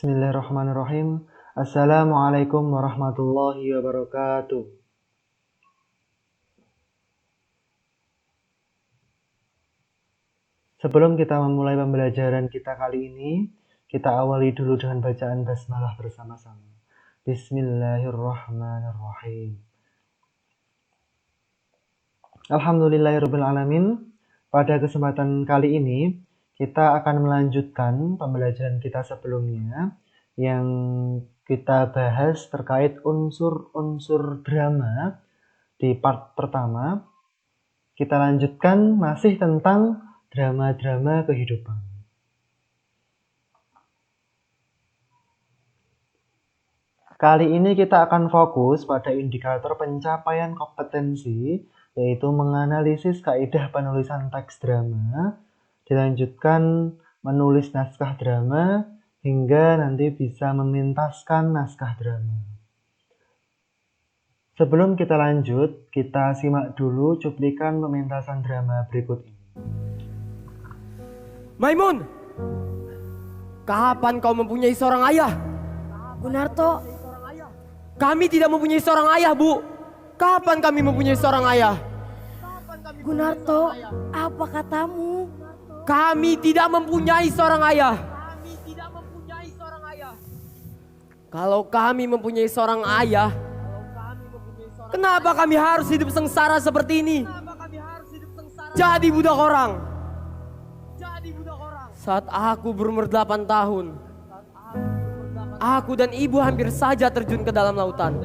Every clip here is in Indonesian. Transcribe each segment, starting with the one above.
Bismillahirrahmanirrahim. Assalamualaikum warahmatullahi wabarakatuh. Sebelum kita memulai pembelajaran kita kali ini, kita awali dulu dengan bacaan basmalah bersama-sama. Bismillahirrahmanirrahim. Alhamdulillahirrahmanirrahim. Pada kesempatan kali ini, kita akan melanjutkan pembelajaran kita sebelumnya yang kita bahas terkait unsur-unsur drama di part pertama. Kita lanjutkan masih tentang drama-drama kehidupan. Kali ini kita akan fokus pada indikator pencapaian kompetensi, yaitu menganalisis kaidah penulisan teks drama, dilanjutkan menulis naskah drama, hingga nanti bisa mementaskan naskah drama. Sebelum kita lanjut, kita simak dulu cuplikan pementasan drama berikut ini. Maimun, kapan kau mempunyai seorang ayah? Gunarto, Kami tidak mempunyai seorang ayah, Bu. Kapan kami mempunyai seorang ayah? Gunarto, apa katamu? Kami tidak mempunyai seorang ayah. Kalau kami mempunyai seorang ayah, kenapa kami harus hidup sengsara seperti ini? Jadi budak orang. Saat aku berumur 8 tahun, aku dan ibu hampir saja terjun ke dalam lautan.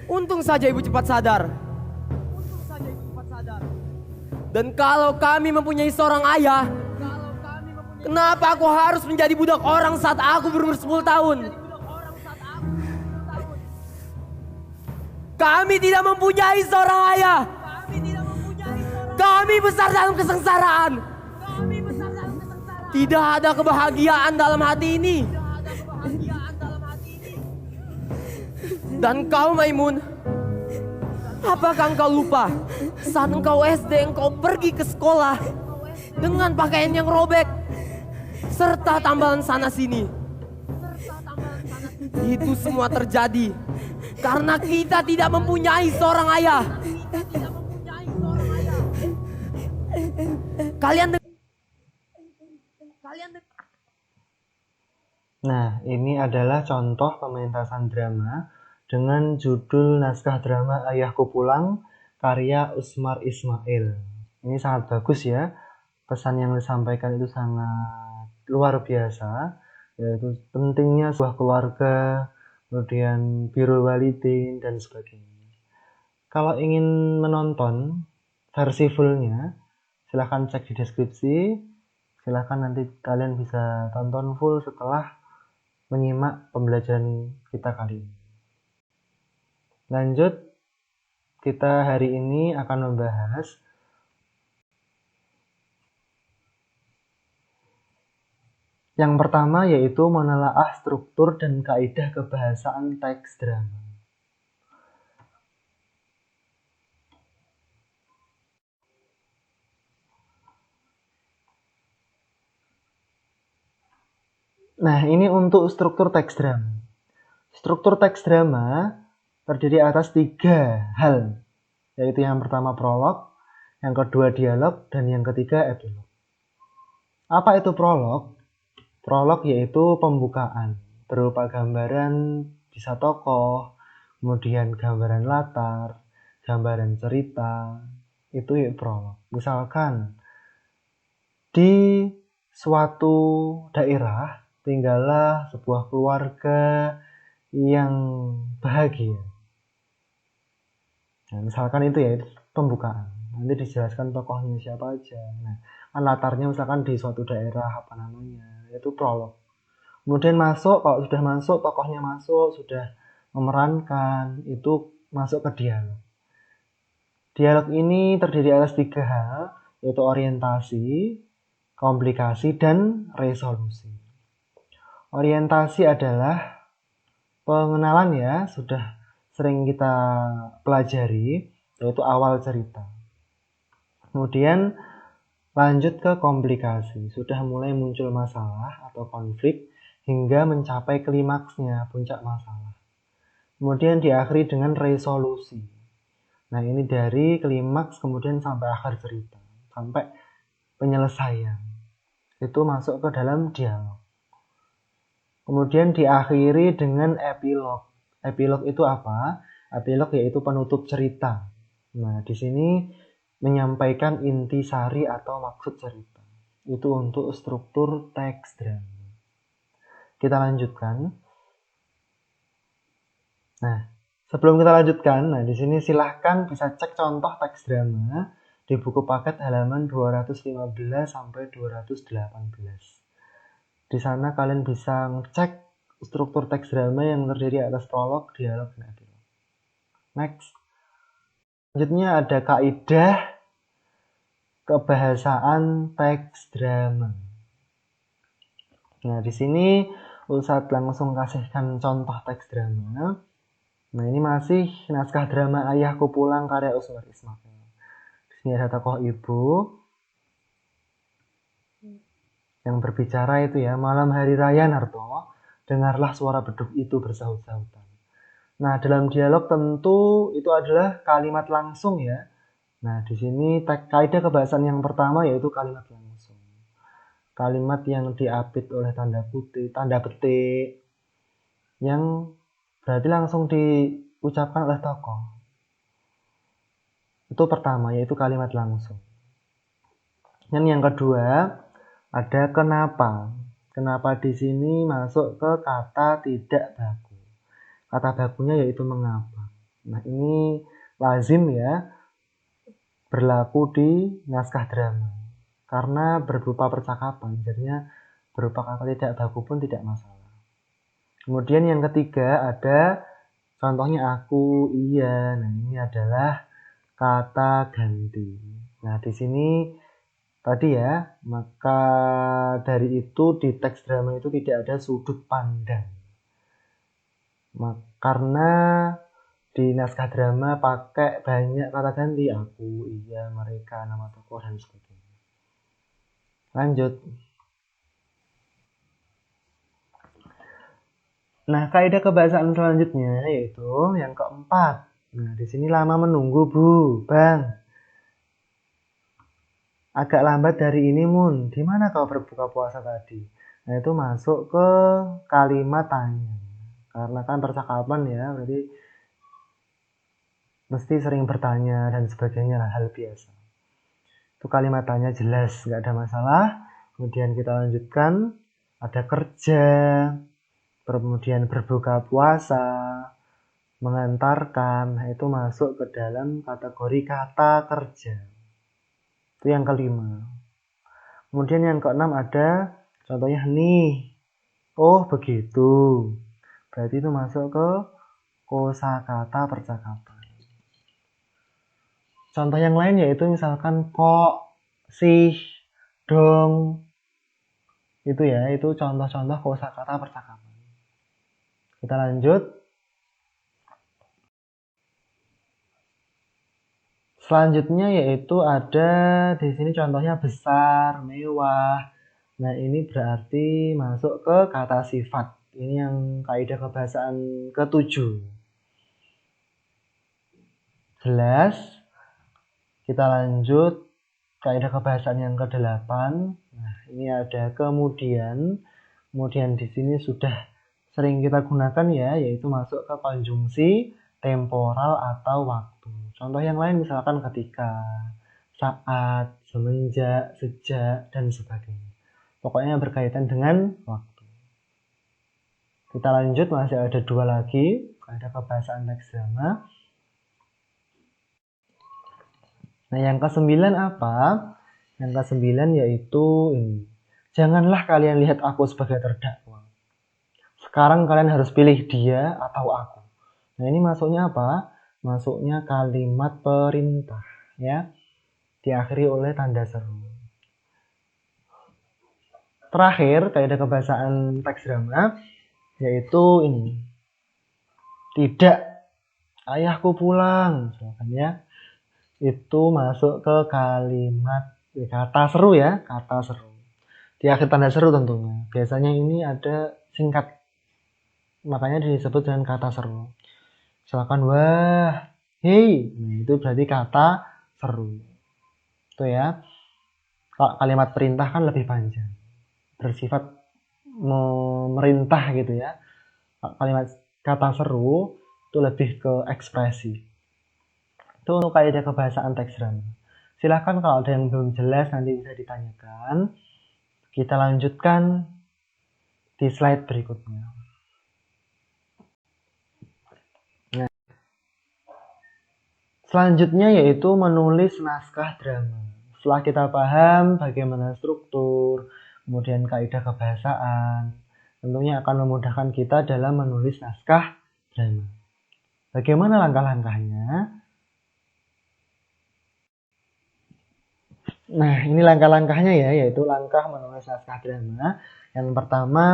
Untung saja ibu cepat sadar. Dan kalau kami mempunyai seorang ayah, kenapa aku harus menjadi budak orang saat aku berumur 10 tahun? Kami tidak mempunyai seorang ayah. Kami besar dalam kesengsaraan. Tidak ada kebahagiaan dalam hati ini. Dan kau, Maimun, apakah engkau lupa saat engkau SD engkau pergi ke sekolah dengan pakaian yang robek serta tambalan sana sini? Itu semua terjadi karena kita tidak mempunyai seorang ayah. Nah, ini adalah contoh pementasan drama dengan judul naskah drama Ayahku Pulang, karya Usmar Ismail. Ini sangat bagus ya. Pesan yang disampaikan itu sangat luar biasa, yaitu pentingnya sebuah keluarga, kemudian birrul walidin dan sebagainya. Kalau ingin menonton versi fullnya, silahkan cek di deskripsi. Silahkan nanti kalian bisa tonton full setelah menyimak pembelajaran kita kali ini. Lanjut, kita hari ini akan membahas yang pertama, yaitu menelaah struktur dan kaidah kebahasaan teks drama. Nah, ini untuk struktur teks drama. Struktur teks drama terdiri atas 3 hal, yaitu yang pertama prolog, yang kedua dialog, dan yang ketiga epilog. Apa itu prolog? Prolog yaitu pembukaan, berupa gambaran bisa tokoh, kemudian gambaran latar, gambaran cerita, itu ya prolog. Misalkan, di suatu daerah tinggallah sebuah keluarga yang bahagia. Nah, misalkan itu ya pembukaan. Nanti dijelaskan tokohnya siapa aja. Nah, kan latarnya misalkan di suatu daerah apa namanya, itu prolog. Kemudian masuk, kalau sudah masuk, tokohnya masuk, sudah memerankan, itu masuk ke dialog. Dialog ini terdiri atas 3 hal, yaitu orientasi, komplikasi, dan resolusi. Orientasi adalah pengenalan ya, sudah sering kita pelajari, yaitu awal cerita. Kemudian Lanjut ke komplikasi, sudah mulai muncul masalah atau konflik hingga mencapai klimaksnya, puncak masalah. Kemudian diakhiri dengan resolusi. Nah, ini dari klimaks kemudian sampai akhir cerita, sampai penyelesaian. Itu masuk ke dalam dialog. Kemudian diakhiri dengan epilog. Epilog itu apa? Epilog yaitu penutup cerita. Nah, di sini menyampaikan intisari atau maksud cerita. Itu untuk struktur teks drama. Kita lanjutkan. Nah, sebelum kita lanjutkan, di sini silahkan bisa cek contoh teks drama di buku paket halaman 215 sampai 218. Di sana kalian bisa ngecek struktur teks drama yang terdiri atas prolog, dialog, dan epilog. Next. Selanjutnya ada kaidah kebahasaan teks drama. Nah, di sini Ustadz langsung kasihkan contoh teks drama. Nah, ini masih naskah drama Ayahku Pulang karya Usmar Ismail. Di sini ada tokoh ibu yang berbicara itu ya, malam hari raya Narto, dengarlah suara beduk itu bersahut-sahutan. Nah, dalam dialog tentu itu adalah kalimat langsung ya. Nah, di sini kaidah kebahasaan yang pertama yaitu kalimat langsung. Kalimat yang diapit oleh tanda petik yang berarti langsung diucapkan oleh tokoh. Itu pertama, yaitu kalimat langsung. Dan yang kedua, ada kenapa. Kenapa di sini masuk ke kata tidak baku. Kata bakunya yaitu mengapa. Nah, ini lazim ya berlaku di naskah drama. Karena berupa percakapan, jadinya berupa kata tidak baku pun tidak masalah. Kemudian yang ketiga ada contohnya aku, iya. Nah, ini adalah kata ganti. Nah, di sini tadi ya, maka dari itu di teks drama itu tidak ada sudut pandang. Karena di naskah drama pakai banyak kata ganti, aku, iya, mereka, nama tokoh, dan sebagainya. Lanjut. Nah, kaidah kebahasaan selanjutnya yaitu yang keempat. Nah, di sini lama menunggu, Bu, Bang. Agak lambat dari ini, Mun. Di mana kau berbuka puasa tadi? Nah, itu masuk ke kalimat tanya. Karena kan percakapan ya, berarti mesti sering bertanya dan sebagainya lah, hal biasa. Itu kalimat tanya jelas, nggak ada masalah. Kemudian kita lanjutkan, ada kerja, kemudian berbuka puasa, mengantarkan. Nah, itu masuk ke dalam kategori kata kerja. Itu yang kelima. Kemudian yang keenam ada contohnya nih. Oh, begitu. Berarti itu masuk ke kosakata percakapan. Contoh yang lain yaitu misalkan kok, sih, dong. Itu ya, itu contoh-contoh kosakata percakapan. Kita lanjut. Selanjutnya yaitu ada di sini contohnya besar, mewah. Nah, ini berarti masuk ke kata sifat. Ini yang kaidah kebahasaan ke-7. Jelas? Kita lanjut kaidah kebahasaan yang ke-8. Nah, ini ada kemudian. Kemudian di sini sudah sering kita gunakan ya, yaitu masuk ke konjungsi temporal atau waktu. Contoh yang lain misalkan ketika, saat, semenjak, sejak, dan sebagainya. Pokoknya berkaitan dengan waktu. Kita lanjut, masih ada 2 lagi kaidah kebahasaan teks drama. Nah, yang ke-9 apa? Yang ke-9 yaitu ini. Janganlah kalian lihat aku sebagai terdakwa. Sekarang kalian harus pilih dia atau aku. Nah, ini masuknya apa? Masuknya kalimat perintah ya. Diakhiri oleh tanda seru. Terakhir, kaidah kebahasaan teks drama yaitu ini. Tidak, ayahku pulang, misalkan ya. Itu masuk ke kalimat Kata seru ya, kata seru. Di akhir tanda seru tentunya. Biasanya ini ada singkat. Makanya disebut dengan kata seru. Misalkan wah, hei. Nah, itu berarti kata seru. Itu ya. Kalau kalimat perintah kan lebih panjang. Bersifat memerintah gitu ya. Kalimat kata seru itu lebih ke ekspresi. Itu untuk kaidah kebahasaan teks drama. Silahkan kalau ada yang belum jelas nanti bisa ditanyakan. Kita lanjutkan di slide berikutnya. Nah, selanjutnya yaitu menulis naskah drama. Setelah kita paham bagaimana struktur, kemudian kaidah kebahasaan, tentunya akan memudahkan kita dalam menulis naskah drama. Bagaimana langkah-langkahnya? Nah, ini langkah-langkahnya ya, yaitu langkah menulis naskah drama. Yang pertama,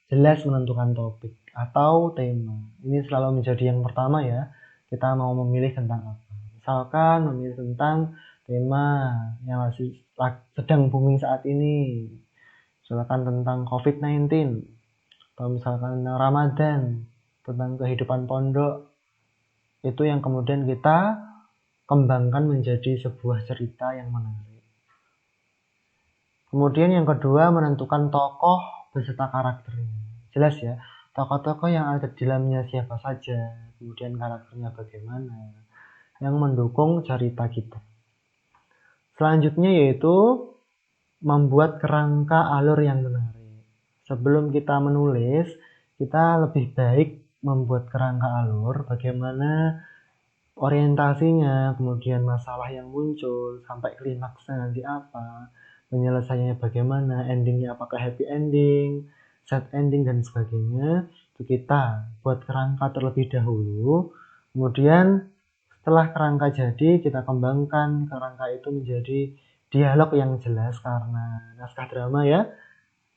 jelas menentukan topik atau tema. Ini selalu menjadi yang pertama ya. Kita mau memilih tentang apa. Misalkan memilih tentang tema yang masih sedang booming saat ini. Misalkan tentang COVID-19. Atau misalkan Ramadan. Tentang kehidupan pondok. Itu yang kemudian kita kembangkan menjadi sebuah cerita yang menarik. Kemudian yang kedua, menentukan tokoh beserta karakternya. Jelas ya, tokoh-tokoh yang ada di dalamnya siapa saja, kemudian karakternya bagaimana, yang mendukung cerita kita. Selanjutnya yaitu membuat kerangka alur yang menarik. Sebelum kita menulis, kita lebih baik membuat kerangka alur, bagaimana orientasinya, kemudian masalah yang muncul, sampai klimaksnya nanti apa, penyelesaiannya bagaimana, endingnya apakah happy ending, sad ending, dan sebagainya. Itu kita buat kerangka terlebih dahulu. Kemudian setelah kerangka jadi, kita kembangkan kerangka itu menjadi dialog yang jelas karena naskah drama ya,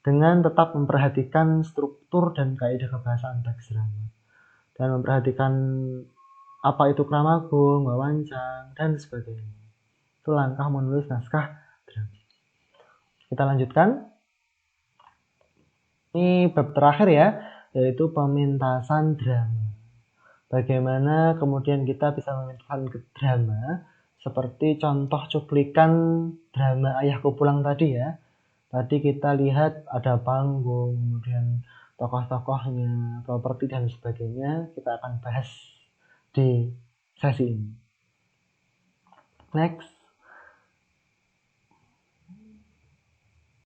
dengan tetap memperhatikan struktur dan kaidah kebahasaan teks drama. Dan memperhatikan apa itu kramagung, wawancang, dan sebagainya. Itu langkah menulis naskah drama. Kita lanjutkan. Ini bab terakhir ya, yaitu pementasan drama. Bagaimana kemudian kita bisa mementaskan drama, seperti contoh cuplikan drama Ayahku Pulang tadi ya. Tadi kita lihat ada panggung, kemudian tokoh-tokohnya, properti, dan sebagainya. Kita akan bahas di sesi ini. Next.